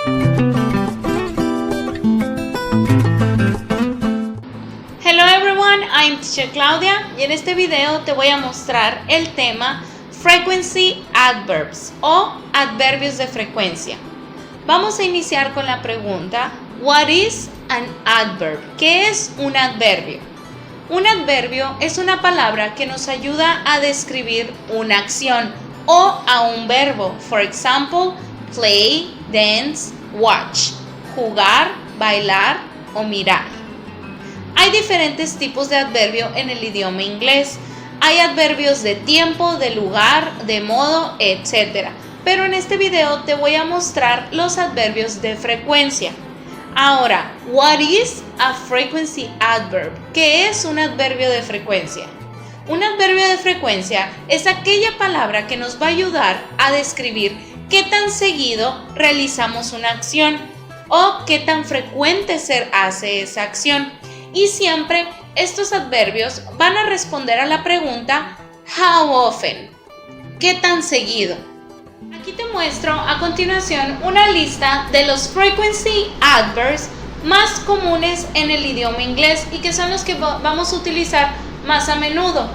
Hello everyone, I'm Teacher Claudia y en este video te voy a mostrar el tema Frequency Adverbs o adverbios de frecuencia. Vamos a iniciar con la pregunta What is an adverb? ¿Qué es un adverbio? Un adverbio es una palabra que nos ayuda a describir una acción o a un verbo. For example, play, dance, watch, jugar, bailar o mirar. Hay diferentes tipos de adverbio en el idioma inglés. Hay adverbios de tiempo, de lugar, de modo, etc. Pero en este video te voy a mostrar los adverbios de frecuencia. Ahora, what is a frequency adverb? ¿Qué es un adverbio de frecuencia? Un adverbio de frecuencia es aquella palabra que nos va a ayudar a describir qué tan seguido realizamos una acción o qué tan frecuente se hace esa acción. Y siempre estos adverbios van a responder a la pregunta how often, ¿qué tan seguido? Aquí te muestro a continuación una lista de los frequency adverbs más comunes en el idioma inglés y que son los que vamos a utilizar más a menudo.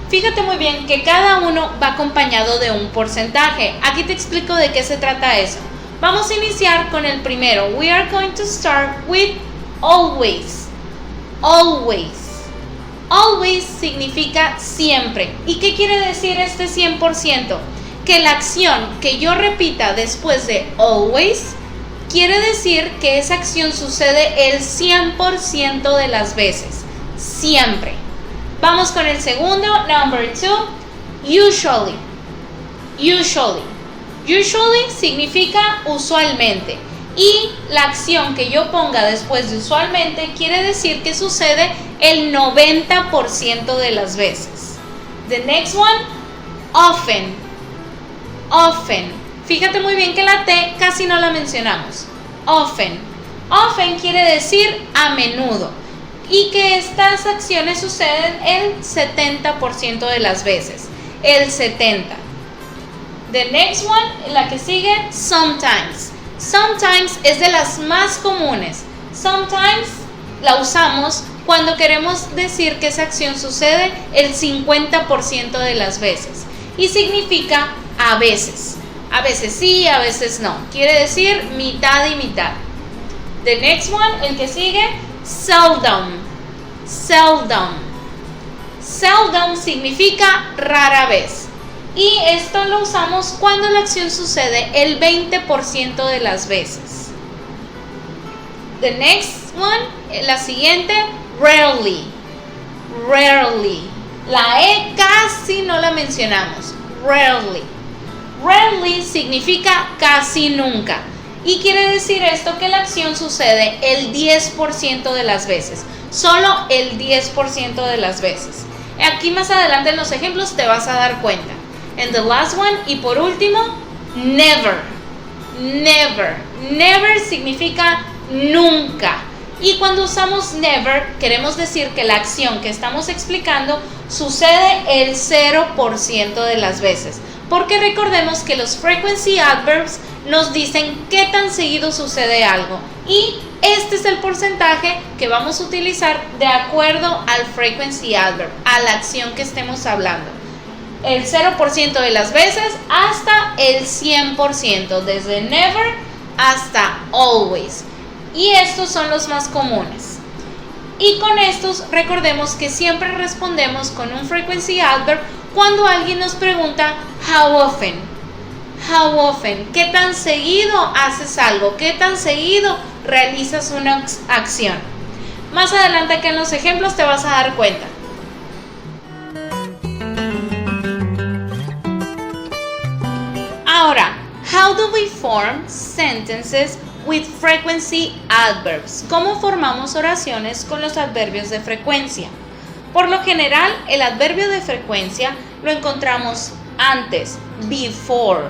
Fíjate muy bien que cada uno va acompañado de un porcentaje. Aquí te explico de qué se trata eso. Vamos a iniciar con el primero. We are going to start with always. Always. Always significa siempre. ¿Y qué quiere decir este 100%? Que la acción que yo repita después de always quiere decir que esa acción sucede el 100% de las veces. Siempre. Vamos con el segundo, number 2, usually. Usually. Usually significa usualmente. Y la acción que yo ponga después de usualmente quiere decir que sucede el 90% de las veces. The next one, often. Often. Fíjate muy bien que la T casi no la mencionamos. Often. Often quiere decir a menudo. Y que estas acciones suceden el 70% de las veces. El 70%. The next one, la que sigue, sometimes. Sometimes es de las más comunes. Sometimes la usamos cuando queremos decir que esa acción sucede el 50% de las veces. Y significa a veces. A veces sí, a veces no. Quiere decir mitad y mitad. The next one, el que sigue, seldom. Seldom. Seldom significa rara vez. Y esto lo usamos cuando la acción sucede el 20% de las veces. The next one, la siguiente, rarely. Rarely. La E casi no la mencionamos. Rarely. Rarely significa casi nunca. Y quiere decir esto que la acción sucede el 10% de las veces. Solo el 10% de las veces. Aquí más adelante en los ejemplos te vas a dar cuenta. And the last one, y por último, never. Never. Never significa nunca. Y cuando usamos never, queremos decir que la acción que estamos explicando sucede el 0% de las veces. Porque recordemos que los frequency adverbs nos dicen qué tan seguido sucede algo. Y este es el porcentaje que vamos a utilizar de acuerdo al frequency adverb, a la acción que estemos hablando. El 0% de las veces hasta el 100%, desde never hasta always. Y estos son los más comunes. Y con estos recordemos que siempre respondemos con un frequency adverb cuando alguien nos pregunta how often. How often. ¿Qué tan seguido haces algo? ¿Qué tan seguido realizas una acción? Más adelante que en los ejemplos te vas a dar cuenta. Ahora, how do we form sentences with frequency adverbs? ¿Cómo formamos oraciones con los adverbios de frecuencia? Por lo general, el adverbio de frecuencia lo encontramos antes, before,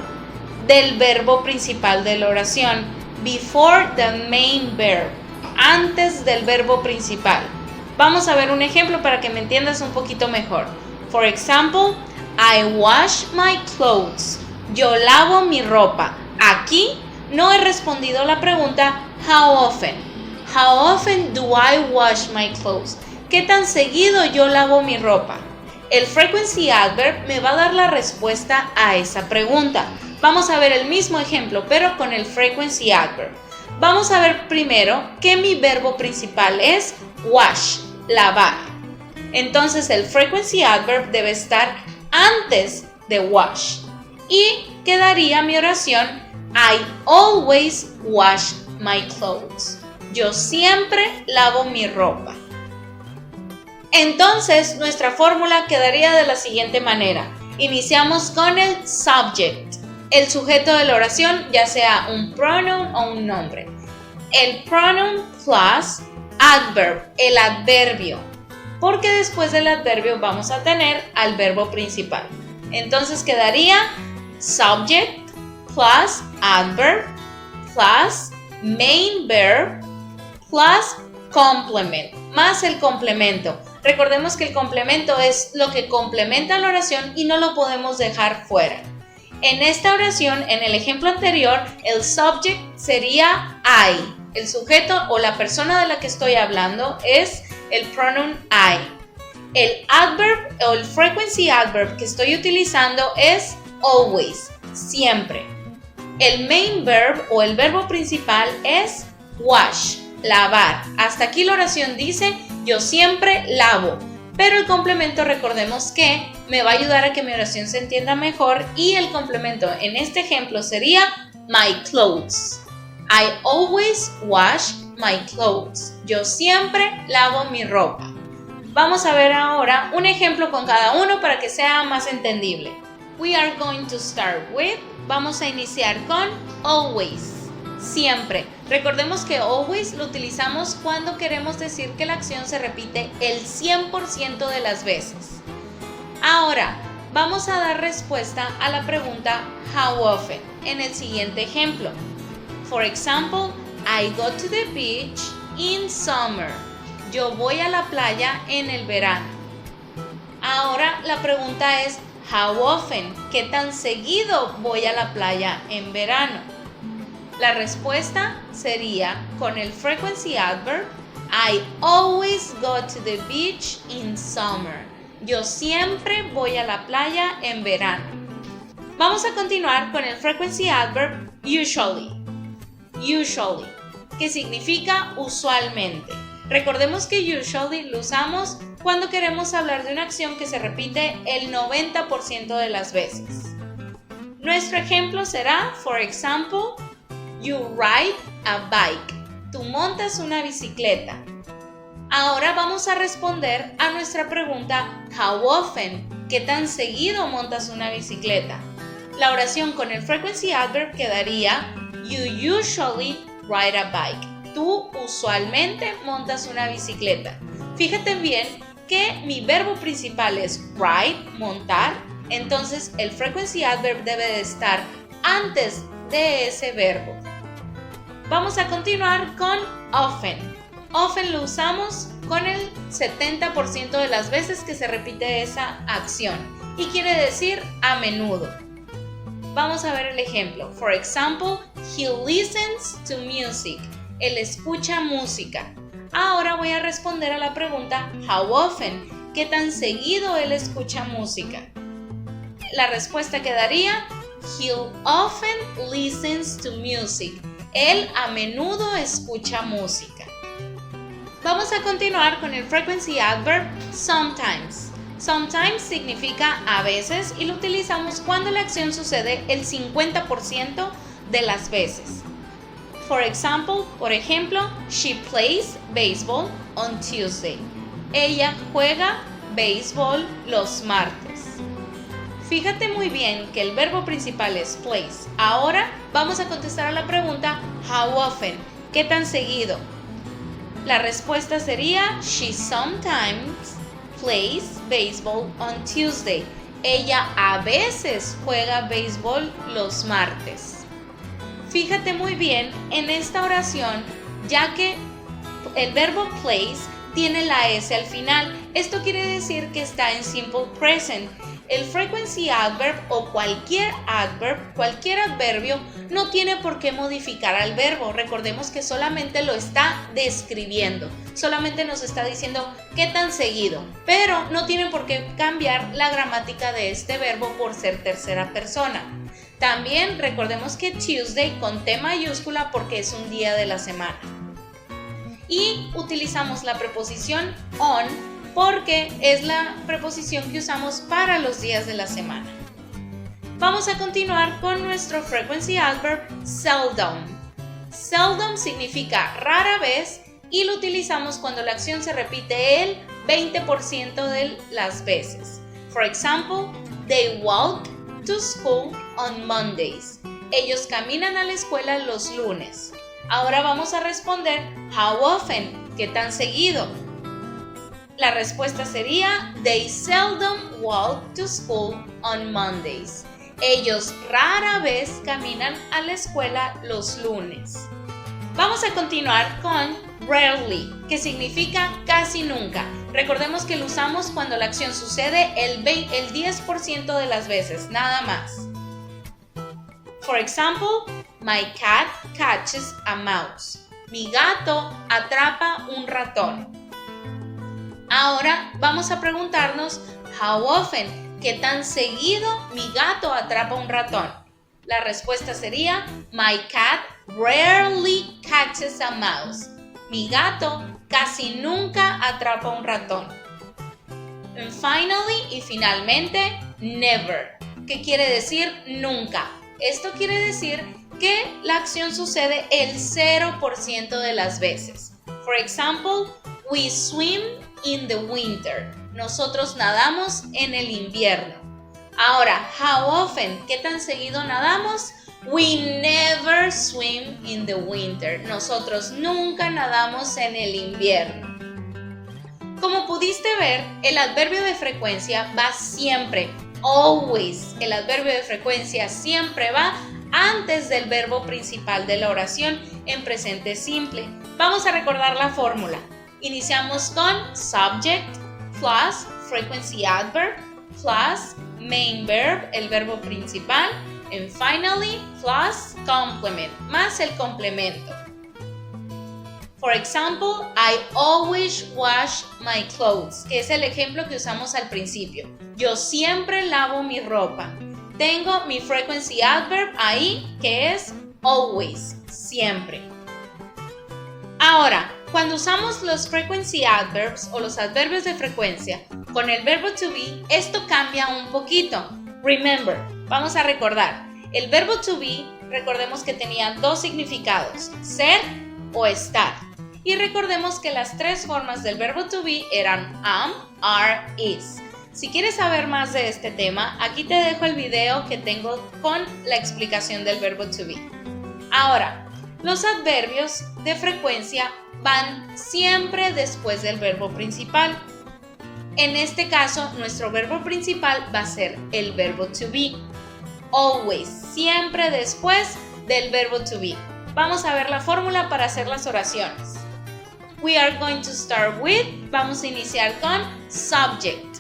del verbo principal de la oración. Before the main verb, antes del verbo principal. Vamos a ver un ejemplo para que me entiendas un poquito mejor. For example, I wash my clothes. Yo lavo mi ropa. Aquí No he respondido la pregunta how often. How often do I wash my clothes? ¿Qué tan seguido yo lavo mi ropa? El frequency adverb me va a dar la respuesta a esa pregunta. Vamos a ver el mismo ejemplo, pero con el frequency adverb. Vamos a ver primero que mi verbo principal es wash, lavar. Entonces el frequency adverb debe estar antes de wash. Y quedaría mi oración, I always wash my clothes. Yo siempre lavo mi ropa. Entonces nuestra fórmula quedaría de la siguiente manera. Iniciamos con el subject, el sujeto de la oración, ya sea un pronoun o un nombre. El pronoun plus adverb, el adverbio, porque después del adverbio vamos a tener al verbo principal. Entonces quedaría subject plus adverb plus main verb plus complement, más el complemento. Recordemos que el complemento es lo que complementa la oración y no lo podemos dejar fuera. En esta oración, en el ejemplo anterior, el subject sería I. El sujeto o la persona de la que estoy hablando es el pronoun I. El adverb o el frequency adverb que estoy utilizando es always, siempre. El main verb o el verbo principal es wash, lavar. Hasta aquí la oración dice yo siempre lavo, pero el complemento recordemos que me va a ayudar a que mi oración se entienda mejor y el complemento en este ejemplo sería my clothes. I always wash my clothes. Yo siempre lavo mi ropa. Vamos a ver ahora un ejemplo con cada uno para que sea más entendible. We are going to start with, vamos a iniciar con always, siempre. Recordemos que always lo utilizamos cuando queremos decir que la acción se repite el 100% de las veces. Ahora, vamos a dar respuesta a la pregunta how often en el siguiente ejemplo. For example, I go to the beach in summer. Yo voy a la playa en el verano. Ahora la pregunta es how often, ¿qué tan seguido voy a la playa en verano? La respuesta sería con el frequency adverb I always go to the beach in summer. Yo siempre voy a la playa en verano. Vamos a continuar con el frequency adverb usually. Usually, que significa usualmente. Recordemos que usually lo usamos cuando queremos hablar de una acción que se repite el 90% de las veces. Nuestro ejemplo será, for example, you ride a bike. Tú montas una bicicleta. Ahora vamos a responder a nuestra pregunta how often, ¿qué tan seguido montas una bicicleta? La oración con el frequency adverb quedaría you usually ride a bike. Tú usualmente montas una bicicleta. Fíjate bien que mi verbo principal es ride, montar, entonces el frequency adverb debe de estar antes de ese verbo. Vamos a continuar con often. Often lo usamos con el 70% de las veces que se repite esa acción y quiere decir a menudo. Vamos a ver el ejemplo. For example, he listens to music. Él escucha música. Ahora voy a responder a la pregunta how often, ¿qué tan seguido él escucha música? La respuesta quedaría he often listens to music. Él a menudo escucha música. Vamos a continuar con el frequency adverb sometimes. Sometimes significa a veces y lo utilizamos cuando la acción sucede el 50% de las veces. For example, por ejemplo, she plays baseball on Tuesday. Ella juega béisbol los martes. Fíjate muy bien que el verbo principal es plays. Ahora vamos a contestar a la pregunta how often, ¿qué tan seguido? La respuesta sería she sometimes plays baseball on Tuesday. Ella a veces juega béisbol los martes. Fíjate muy bien en esta oración, ya que el verbo plays tiene la S al final. Esto quiere decir que está en simple present. el frequency adverb o cualquier adverbio no tiene por qué modificar al verbo. Recordemos que solamente lo está describiendo, solamente nos está diciendo qué tan seguido, pero no tiene por qué cambiar la gramática de este verbo por ser tercera persona. También recordemos que Tuesday con T mayúscula porque es un día de la semana. Y utilizamos la preposición on porque es la preposición que usamos para los días de la semana. Vamos a continuar con nuestro frequency adverb seldom. Seldom significa rara vez y lo utilizamos cuando la acción se repite el 20% de las veces. For example, they walk to school on Mondays. Ellos caminan a la escuela los lunes. Ahora vamos a responder how often, ¿qué tan seguido? La respuesta sería they seldom walk to school on Mondays. Ellos rara vez caminan a la escuela los lunes. Vamos a continuar con rarely, que significa casi nunca. Recordemos que lo usamos cuando la acción sucede el 10% de las veces, nada más. For example, my cat catches a mouse. Mi gato atrapa un ratón. Ahora vamos a preguntarnos how often, ¿qué tan seguido mi gato atrapa un ratón? La respuesta sería my cat rarely catches a mouse. Mi gato casi nunca atrapa un ratón. And finally, y finalmente, never, que quiere decir nunca. Esto quiere decir que la acción sucede el 0% de las veces. For example, we swim in the winter. Nosotros nadamos en el invierno. Ahora, how often, ¿qué tan seguido nadamos? We never swim in the winter. Nosotros nunca nadamos en el invierno. Como pudiste ver, el adverbio de frecuencia va siempre, always. El adverbio de frecuencia siempre va antes del verbo principal de la oración en presente simple. Vamos a recordar la fórmula. Iniciamos con subject plus frequency adverb plus main verb, el verbo principal, and finally plus complement, más el complemento. For example, I always wash my clothes, que es el ejemplo que usamos al principio. Yo siempre lavo mi ropa. Tengo mi frequency adverb ahí, que es always, siempre. Ahora, cuando usamos los frequency adverbs o los adverbios de frecuencia con el verbo to be, esto cambia un poquito. Remember, vamos a recordar. El verbo to be, recordemos que tenía dos significados, ser o estar. Y recordemos que las tres formas del verbo to be eran am, are, is. Si quieres saber más de este tema, aquí te dejo el video que tengo con la explicación del verbo to be. Ahora, los adverbios de frecuencia van siempre después del verbo principal. En este caso, nuestro verbo principal va a ser el verbo to be. Always, siempre después del verbo to be. Vamos a ver la fórmula para hacer las oraciones. We are going to start with, vamos a iniciar con subject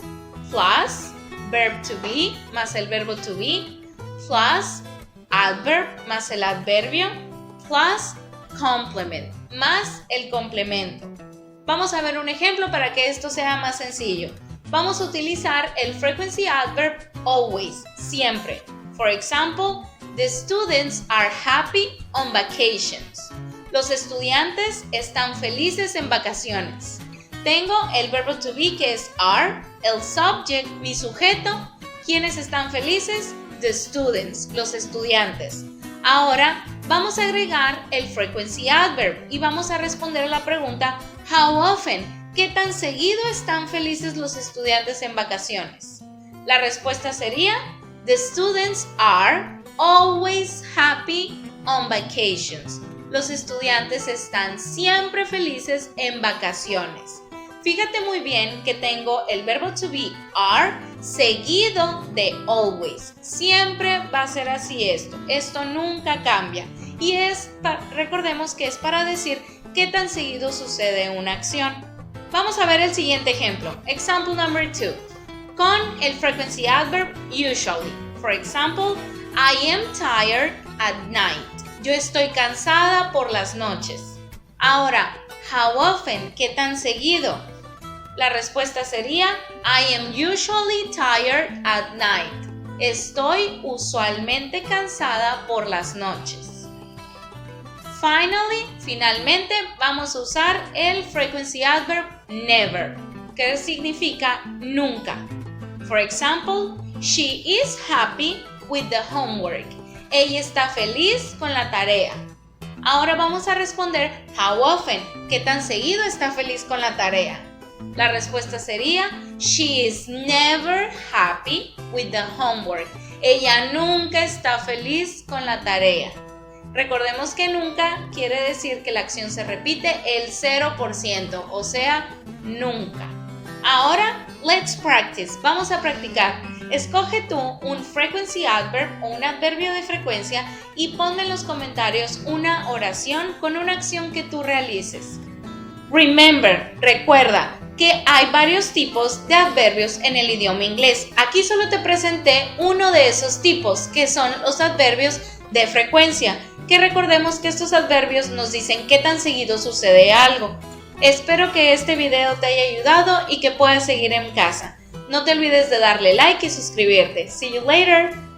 plus verb to be más el verbo to be plus adverb más el adverbio plus complement más el complemento. Vamos a ver un ejemplo para que esto sea más sencillo. Vamos a utilizar el frequency adverb always, siempre. For example, the students are happy on vacations. Los estudiantes están felices en vacaciones. Tengo el verbo to be que es are, el subject, mi sujeto. ¿Quiénes están felices? The students, los estudiantes. Ahora vamos a agregar el frequency adverb y vamos a responder a la pregunta how often, ¿qué tan seguido están felices los estudiantes en vacaciones? La respuesta sería the students are always happy on vacations. Los estudiantes están siempre felices en vacaciones. Fíjate muy bien que tengo el verbo to be are seguido de always. Siempre va a ser así esto. Esto nunca cambia. Y recordemos que es para decir qué tan seguido sucede una acción. Vamos a ver el siguiente ejemplo. Example number 2. con el frequency adverb usually. For example, I am tired at night. Yo estoy cansada por las noches. Ahora, how often? ¿Qué tan seguido? La respuesta sería I am usually tired at night. Estoy usualmente cansada por las noches. Finalmente, vamos a usar el frequency adverb never, que significa nunca. For example, she is happy with the homework. Ella está feliz con la tarea. Ahora vamos a responder how often, ¿qué tan seguido está feliz con la tarea? La respuesta sería she is never happy with the homework. Ella nunca está feliz con la tarea. Recordemos que nunca quiere decir que la acción se repite el 0%, o sea, nunca. Ahora, let's practice. Vamos a practicar. Escoge tú un frequency adverb o un adverbio de frecuencia y pon en los comentarios una oración con una acción que tú realices. Recuerda que hay varios tipos de adverbios en el idioma inglés. Aquí solo te presenté uno de esos tipos, que son los adverbios de frecuencia, que recordemos que estos adverbios nos dicen qué tan seguido sucede algo. Espero que este video te haya ayudado y que puedas seguir en casa. No te olvides de darle like y suscribirte. See you later!